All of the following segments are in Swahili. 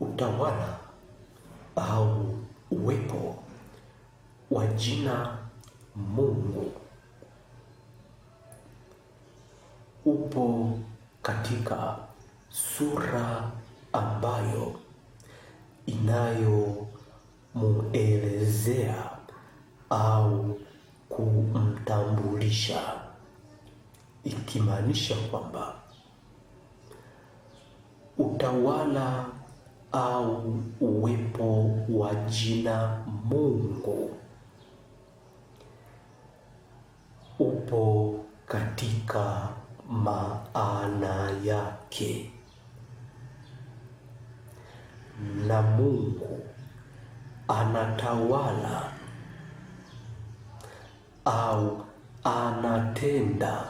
Utawala au uwepo wa jina Mungu upo katika sura ambayo inayomuelezea au kumtambulisha, ikimaanisha kwamba utawala au uwepo wa jina Mungu upo katika maana yake, na Mungu anatawala au anatenda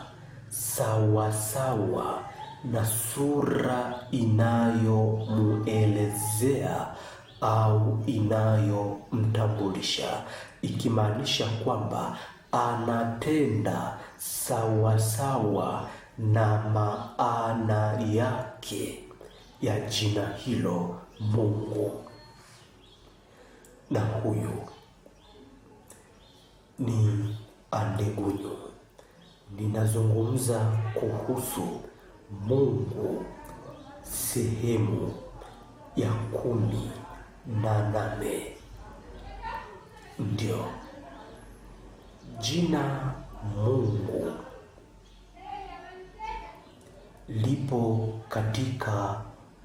sawasawa na sura inayomuelezea au inayomtambulisha, ikimaanisha kwamba anatenda sawasawa na maana yake ya jina hilo Mungu. Na huyu ni Andegunyu. Ninazungumza kuhusu Mungu sehemu ya 18. Ndio jina Mungu lipo katika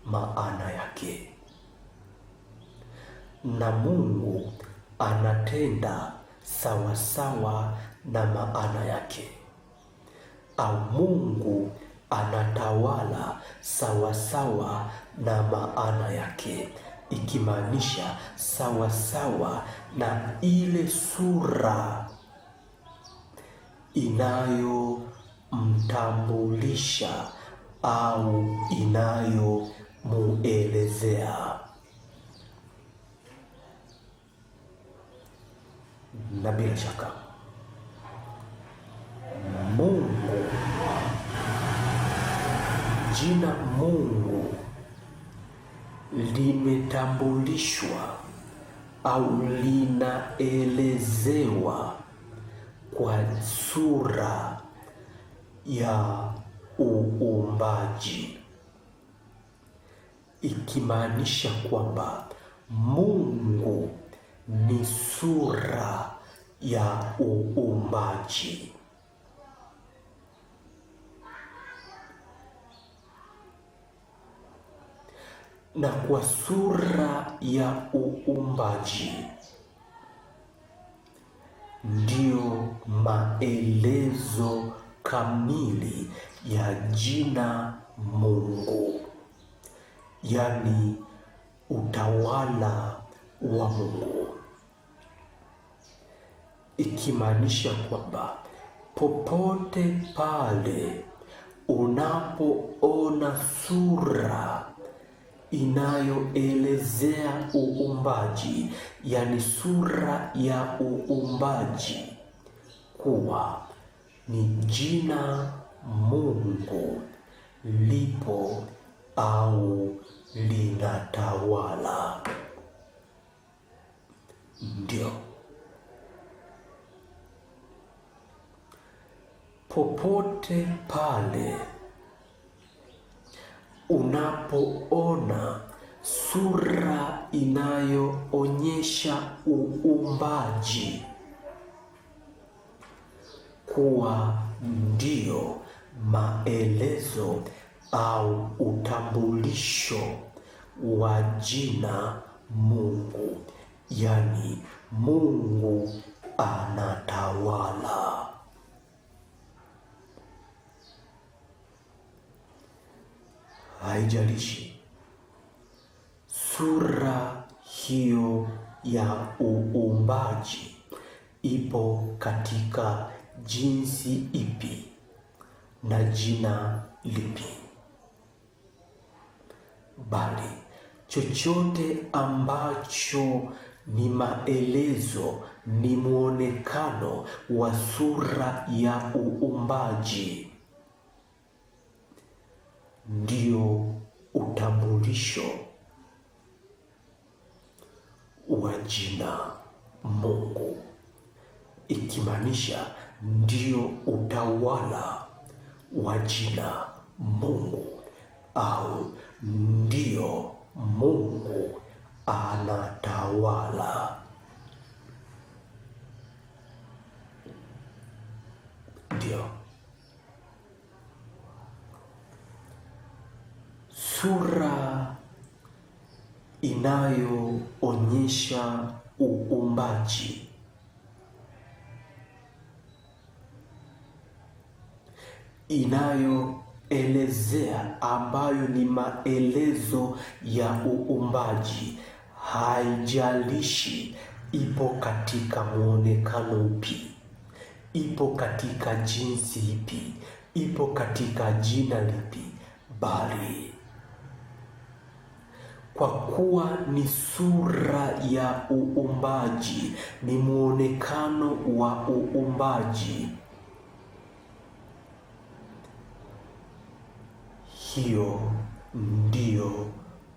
maana yake, na Mungu anatenda sawasawa na maana yake, au Mungu anatawala sawasawa na maana yake, ikimaanisha sawasawa na ile sura inayomtambulisha au inayomuelezea. Na bila shaka Mungu, jina Mungu limetambulishwa au linaelezewa kwa sura ya uumbaji, ikimaanisha kwamba Mungu ni sura ya uumbaji. Na kwa sura ya uumbaji ndio maelezo kamili ya jina Mungu, yaani utawala wa Mungu, ikimaanisha kwamba popote pale unapoona sura inayoelezea uumbaji, yaani sura ya uumbaji, kuwa ni jina Mungu lipo au linatawala. Ndio popote pale unapoona sura inayoonyesha uumbaji kuwa ndio maelezo au utambulisho wa jina Mungu, yaani Mungu anatawala. Haijalishi sura hiyo ya uumbaji ipo katika jinsi ipi na jina lipi, bali chochote ambacho ni maelezo, ni muonekano wa sura ya uumbaji, ndio utambulisho wa jina Mungu, ikimaanisha ndio utawala wa jina Mungu, au ndio Mungu anatawala. Ndio sura inayoonyesha uumbaji, inayoelezea, ambayo ni maelezo ya uumbaji. Haijalishi ipo katika muonekano upi, ipo katika jinsi ipi, ipo katika jina lipi, bali kwa kuwa ni sura ya uumbaji, ni muonekano wa uumbaji, hiyo ndio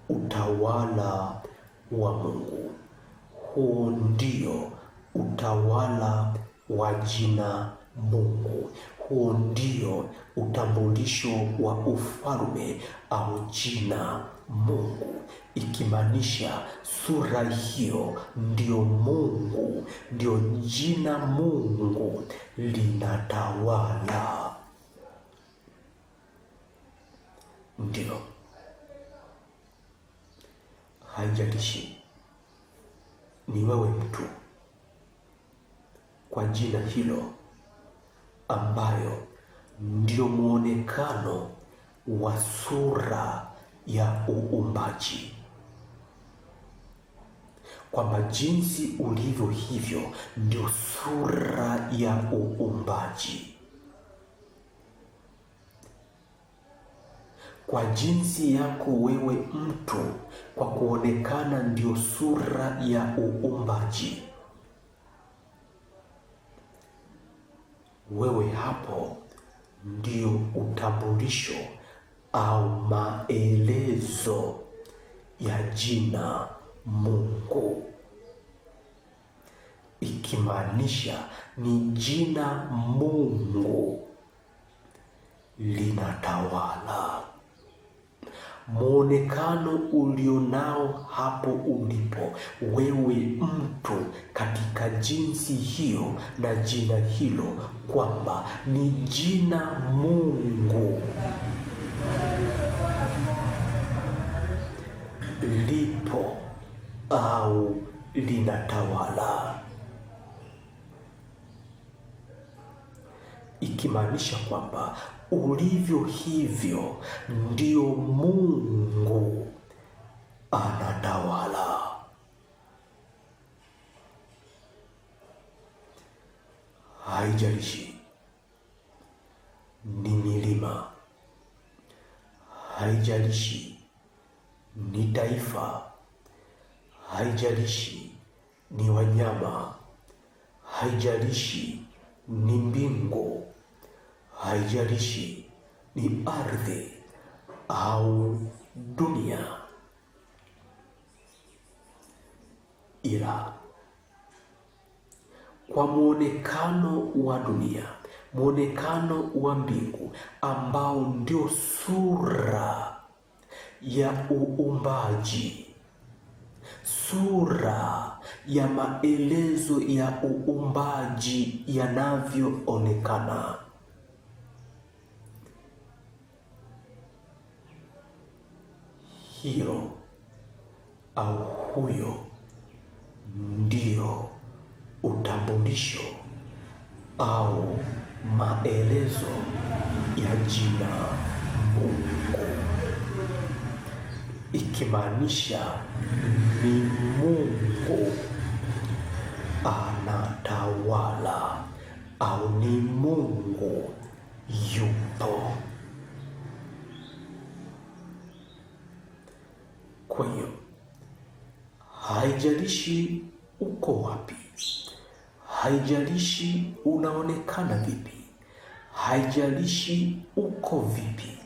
utawala wa Mungu. Huo ndio utawala wa jina Mungu. Huo ndio utambulisho wa ufalme au jina Mungu, ikimaanisha sura hiyo ndio Mungu, ndio jina Mungu linatawala. Ndio, haijalishi ni wewe mtu kwa jina hilo ambayo ndio muonekano wa sura ya uumbaji, kwamba jinsi ulivyo hivyo ndio sura ya uumbaji. Kwa jinsi yako wewe mtu, kwa kuonekana ndio sura ya uumbaji, wewe hapo ndio utambulisho au maelezo ya jina Mungu, ikimaanisha ni jina Mungu linatawala. Muonekano ulionao hapo ulipo wewe mtu katika jinsi hiyo na jina hilo, kwamba ni jina Mungu lipo au linatawala, ikimaanisha kwamba ulivyo hivyo ndio Mungu anatawala. Haijalishi ni milima, haijalishi ni taifa, haijalishi ni wanyama, haijalishi ni mbingu, haijalishi ni ardhi au dunia, ila kwa muonekano wa dunia, muonekano wa mbingu ambao ndio sura ya uumbaji, sura ya maelezo ya uumbaji yanavyoonekana, hiyo au huyo ndio utambulisho au maelezo ya jina Mungu, ikimaanisha ni Mungu anatawala au ni Mungu yupo. Kwa hiyo haijalishi uko wapi, haijalishi unaonekana vipi, haijalishi uko vipi,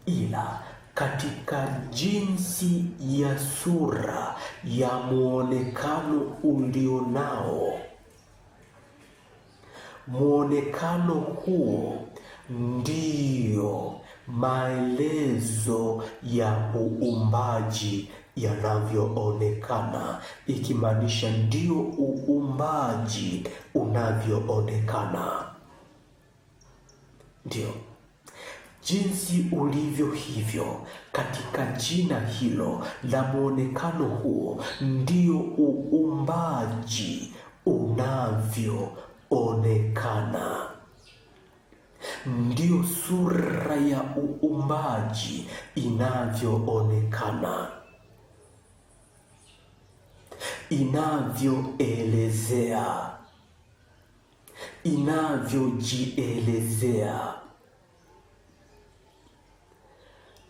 ila katika jinsi ya sura ya muonekano ulionao. Muonekano huo ndio maelezo ya uumbaji yanavyoonekana, ikimaanisha ndio uumbaji unavyoonekana. Ndio jinsi ulivyo hivyo katika jina hilo la muonekano huo, ndio uumbaji unavyoonekana. Ndio sura ya uumbaji inavyoonekana, inavyoelezea, inavyojielezea.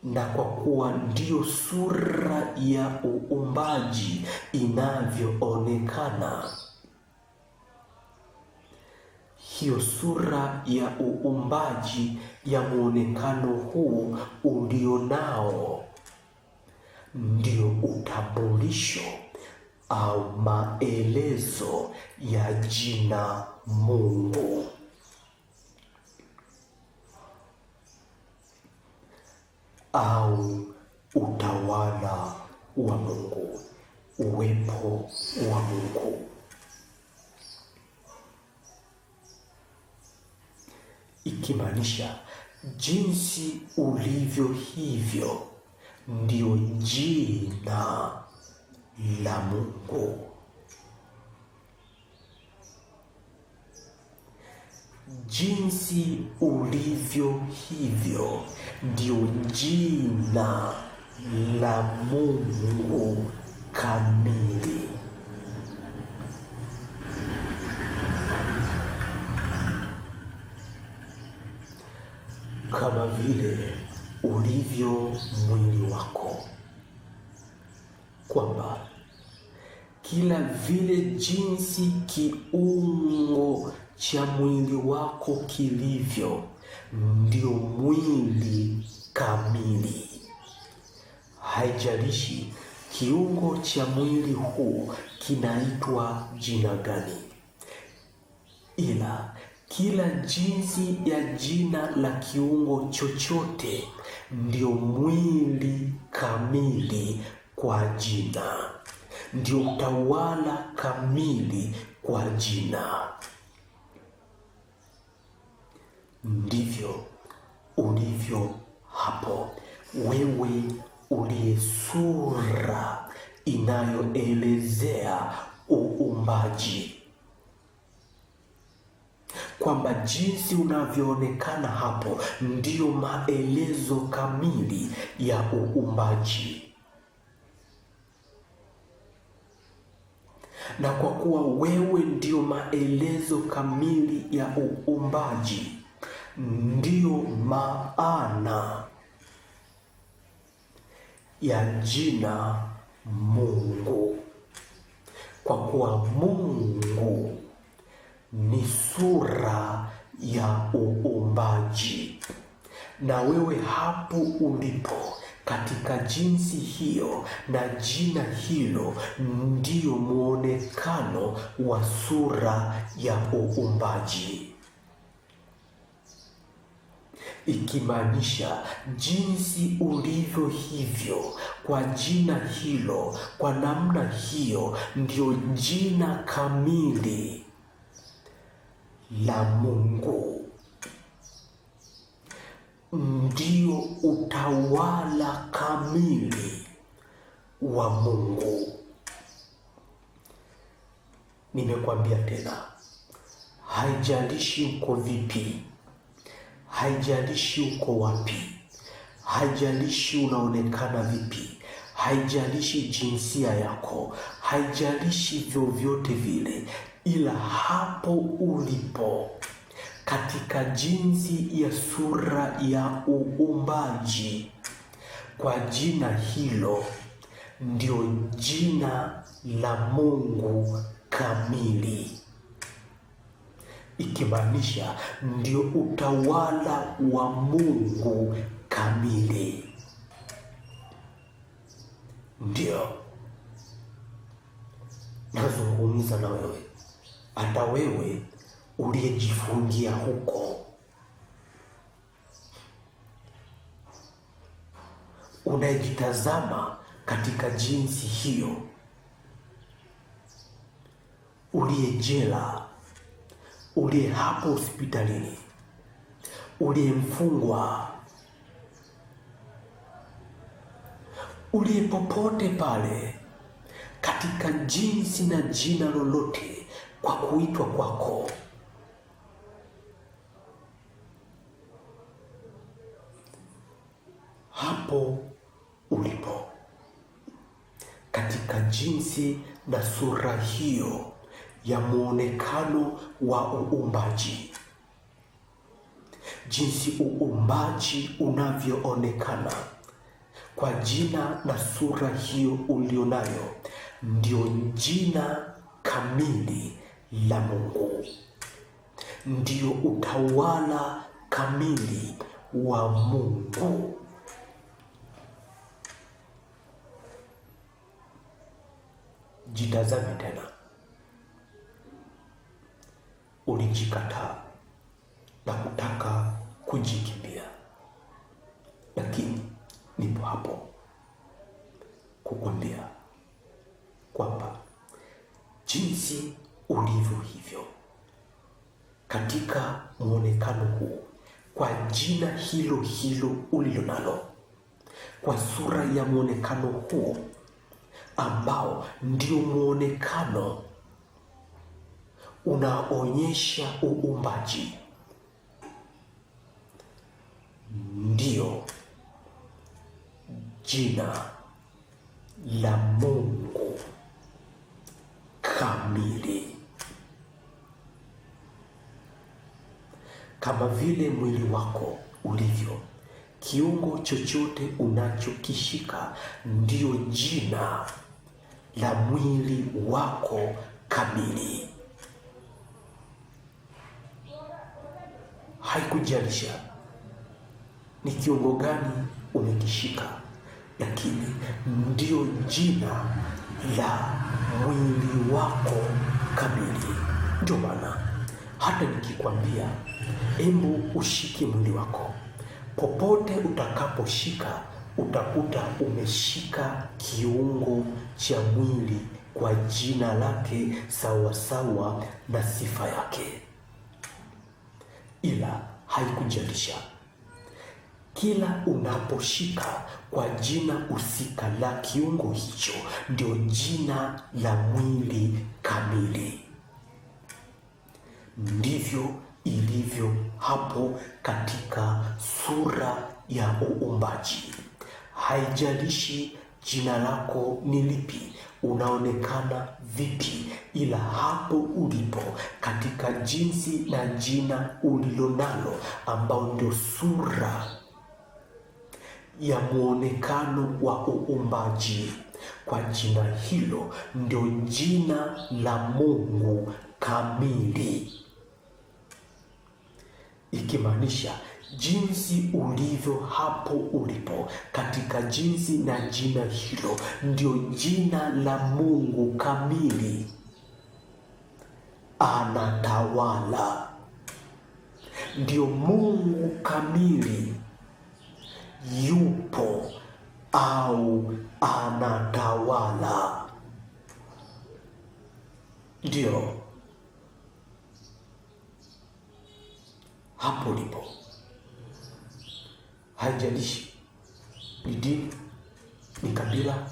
Na kwa kuwa ndio sura ya uumbaji inavyoonekana, hiyo sura ya uumbaji ya muonekano huu ulionao ndio utambulisho au maelezo ya jina Mungu, au utawala wa Mungu, uwepo wa Mungu. Ikimaanisha jinsi ulivyo hivyo ndio jina la Mungu. Jinsi ulivyo hivyo ndio jina la Mungu kamili. Kama vile ulivyo mwili wako, kwamba kila vile jinsi kiungo cha mwili wako kilivyo ndio mwili kamili. Haijalishi kiungo cha mwili huu kinaitwa jina gani, ila kila jinsi ya jina la kiungo chochote ndio mwili kamili kwa jina, ndio utawala kamili kwa jina. Ndivyo ulivyo hapo wewe uliye sura inayoelezea uumbaji, kwamba jinsi unavyoonekana hapo ndio maelezo kamili ya uumbaji. Na kwa kuwa wewe ndio maelezo kamili ya uumbaji, ndio maana ya jina Mungu. Kwa kuwa Mungu ni sura ya uumbaji, na wewe hapo ulipo katika jinsi hiyo na jina hilo ndio muonekano wa sura ya uumbaji. Ikimaanisha jinsi ulivyo hivyo kwa jina hilo, kwa namna hiyo ndio jina kamili la Mungu, ndio utawala kamili wa Mungu. Nimekwambia tena, haijalishi uko vipi, haijalishi uko wapi, haijalishi unaonekana vipi, haijalishi jinsia yako, haijalishi vyovyote vile, ila hapo ulipo katika jinsi ya sura ya uumbaji, kwa jina hilo ndio jina la Mungu kamili. Ikimaanisha ndio utawala wa Mungu kamili. Ndio nazungumza na wewe, hata wewe uliyejifungia huko, unayejitazama katika jinsi hiyo, uliye jela, uliye hapo hospitalini, uliye mfungwa, uliye popote pale, katika jinsi na jina lolote kwa kuitwa kwako, hapo ulipo, katika jinsi na sura hiyo ya muonekano wa uumbaji, jinsi uumbaji unavyoonekana kwa jina na sura hiyo ulionayo, ndio jina kamili la Mungu, ndio utawala kamili wa Mungu. Jitazame tena. Ulijikataa na kutaka kujikimbia, lakini nipo hapo kukwambia kwamba jinsi ulivyo hivyo, katika muonekano huu, kwa jina hilo hilo ulilo nalo, kwa sura ya muonekano huo ambao ndio muonekano unaonyesha uumbaji, ndio jina la Mungu kamili. Kama vile mwili wako ulivyo, kiungo chochote unachokishika ndio jina la mwili wako kamili. Haikujalisha ni kiungo gani umekishika, lakini ndio jina la mwili wako kamili. Ndio maana hata nikikwambia hebu ushike mwili wako, popote utakaposhika utakuta umeshika kiungo cha mwili kwa jina lake sawa sawa na sifa yake. Ila haikujalisha, kila unaposhika kwa jina husika la kiungo hicho, ndio jina la mwili kamili. Ndivyo ilivyo hapo katika sura ya uumbaji. Haijalishi jina lako ni lipi, unaonekana vipi, ila hapo ulipo, katika jinsi na jina ulilonalo, ambao ndio sura ya muonekano wa uumbaji, kwa jina hilo ndio jina la Mungu kamili, ikimaanisha jinsi ulivyo hapo ulipo, katika jinsi na jina hilo ndio jina la Mungu kamili. Anatawala, ndio Mungu kamili yupo au anatawala. Ndio hapo ulipo. Haijalishi ni dini, ni kabila,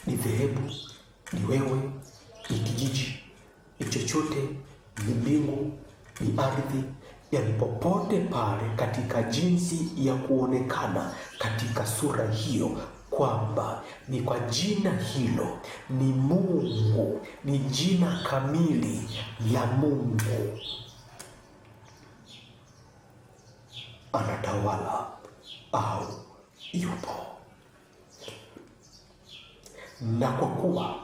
ni dhehebu, ni wewe, ni kijiji, ni chochote, ni mbingu, ni ardhi, yani popote pale, katika jinsi ya kuonekana katika sura hiyo, kwamba ni kwa jina hilo ni Mungu, ni jina kamili la Mungu. Anatawala au yupo. Na kwa kuwa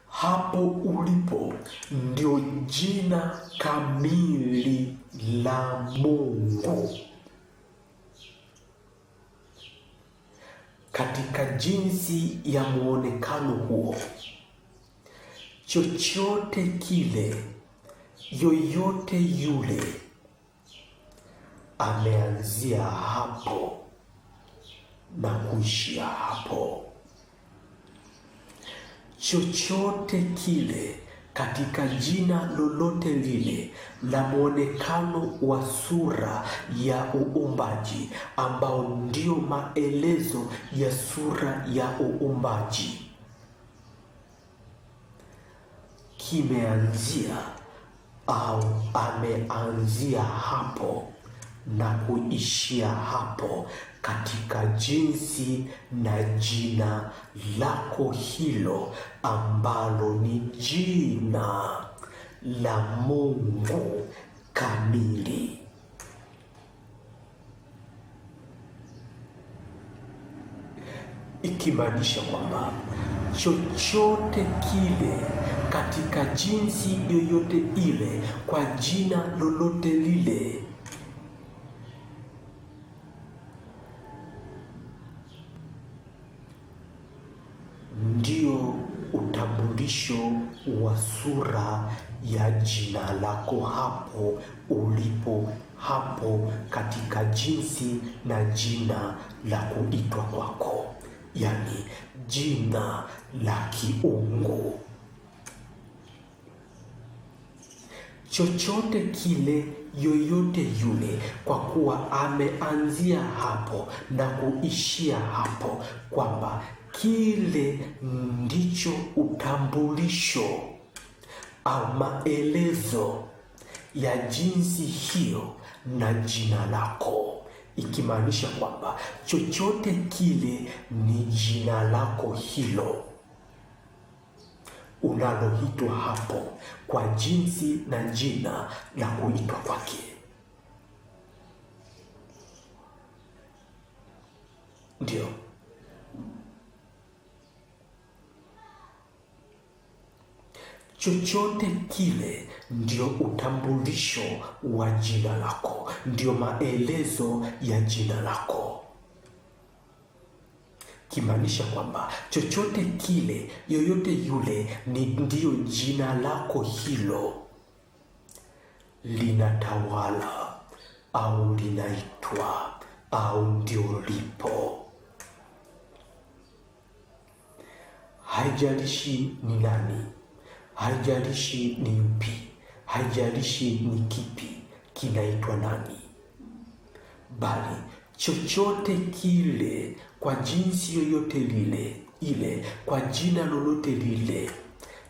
hapo ulipo ndio jina kamili la Mungu, katika katika jinsi ya muonekano huo. Chochote kile, yoyote yule ameanzia hapo na kuishia hapo. Chochote kile katika jina lolote lile la muonekano wa sura ya uumbaji, ambao ndio maelezo ya sura ya uumbaji, kimeanzia au ameanzia hapo na kuishia hapo katika jinsi na jina lako hilo ambalo ni jina la Mungu kamili. Ikimaanisha kwamba chochote kile katika jinsi yoyote ile kwa jina lolote lile ndio utambulisho wa sura ya jina lako hapo ulipo, hapo katika jinsi na jina la kuitwa kwako, yani jina la kiungu. Chochote kile, yoyote yule, kwa kuwa ameanzia hapo na kuishia hapo, kwamba kile ndicho utambulisho au maelezo ya jinsi hiyo na jina lako, ikimaanisha kwamba chochote kile ni jina lako hilo unaloitwa hapo kwa jinsi na jina la kuitwa kwake. Ndio chochote kile ndio utambulisho wa jina lako, ndio maelezo ya jina lako, kimaanisha kwamba chochote kile, yoyote yule, ndio jina lako hilo linatawala au linaitwa au ndio lipo. Haijalishi ni nani, haijalishi ni yupi, haijalishi ni kipi kinaitwa nani, bali chochote kile kwa jinsi yoyote ile, kwa jina lolote lile,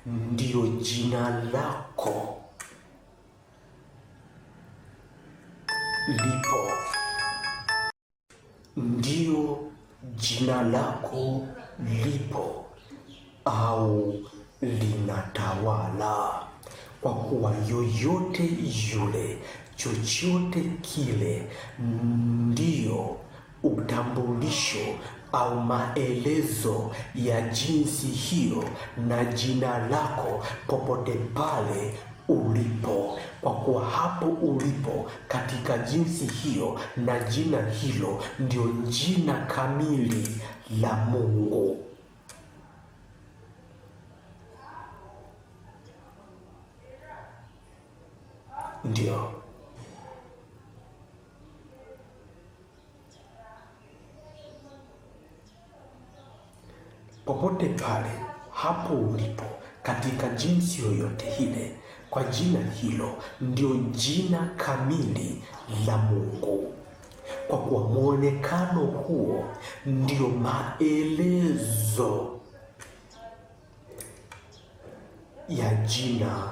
ndio jina lako lipo, ndio jina lako lipo au linatawala, kwa kuwa yoyote yule, chochote kile ndio utambulisho au maelezo ya jinsi hiyo na jina lako popote pale ulipo, kwa kuwa hapo ulipo katika jinsi hiyo na jina hilo ndio jina kamili la Mungu. Ndio popote pale hapo ulipo katika jinsi yoyote ile, kwa jina hilo ndio jina kamili la Mungu, kwa kuwa muonekano huo ndio maelezo ya jina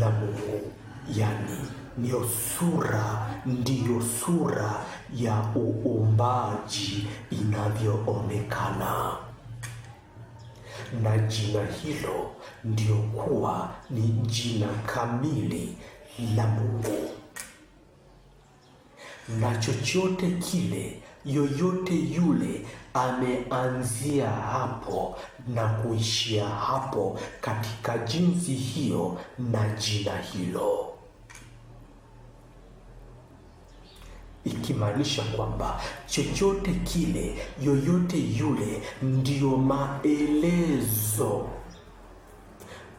la Mungu, yani ndiyo sura ya uumbaji inavyoonekana, na jina hilo ndio kuwa ni jina kamili la Mungu. Na chochote kile, yoyote yule ameanzia hapo na kuishia hapo katika jinsi hiyo na jina hilo, ikimaanisha kwamba chochote kile, yoyote yule, ndiyo maelezo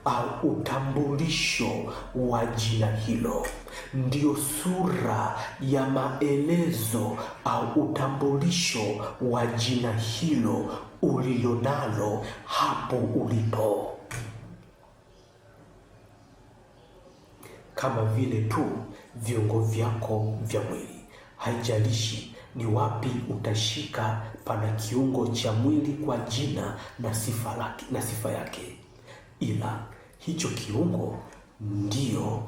au utambulisho wa jina hilo, ndio sura ya maelezo au utambulisho wa jina hilo ulilonalo hapo ulipo. Kama vile tu viungo vyako vya mwili, haijalishi ni wapi utashika, pana kiungo cha mwili kwa jina na sifa yake, ila hicho kiungo ndio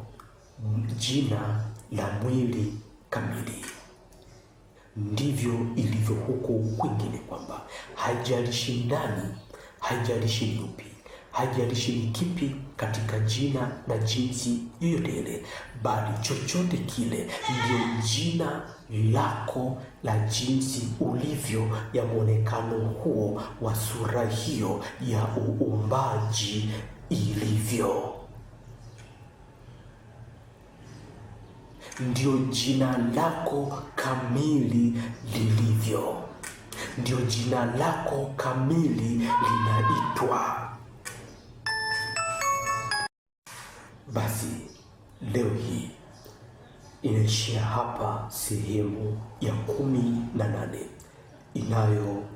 jina la mwili kamili. Ndivyo ilivyo huku kwingine, kwamba haijalishi ndani, haijalishi ni upi, haijalishi ni kipi katika jina na jinsi yoyote ile, bali chochote kile ndio jina lako la jinsi ulivyo, ya mwonekano huo wa sura hiyo ya uumbaji ilivyo. Ndio jina lako kamili lilivyo, ndio jina lako kamili linaitwa. Basi leo hii inaishia hapa sehemu ya 18 inayoitwa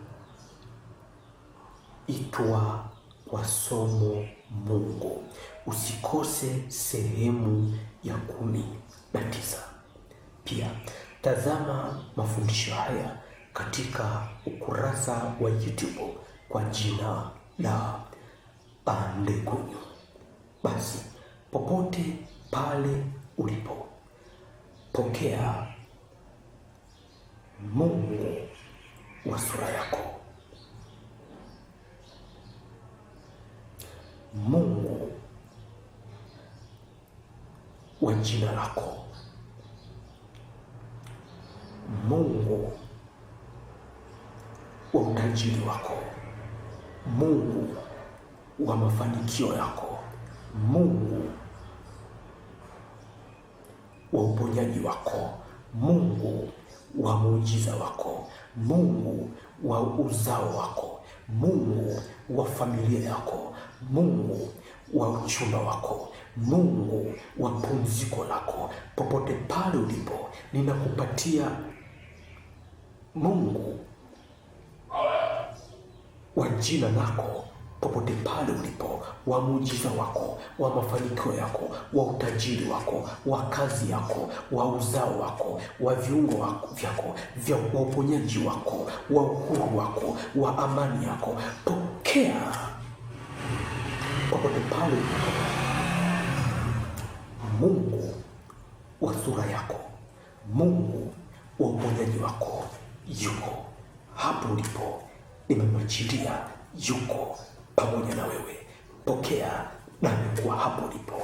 kwa somo Mungu. Usikose sehemu ya 19. Pia tazama mafundisho haya katika ukurasa wa YouTube kwa jina la Ndegunyu. Basi popote pale ulipo, pokea Mungu wa sura yako, Mungu wa jina lako, Mungu wa utajiri wako, Mungu wa mafanikio yako, Mungu wa uponyaji wako, Mungu wa muujiza wako, Mungu wa uzao wako, Mungu wa familia yako, Mungu wa uchumba wako, Mungu wa pumziko lako. Popote pale ulipo, ninakupatia Mungu wa jina lako. Popote pale ulipo, wa muujiza wako, wa mafanikio yako, wa utajiri wako, wa kazi yako, wa uzao wako, wa viungo vyako, wa uponyaji wako, wa uhuru wako, wa amani yako, pokea popote pale ulipo Mungu wa sura yako, Mungu wa uponyaji wako yuko hapo ulipo. Nimemwachilia, yuko pamoja na wewe. Pokea na kwa hapo ulipo.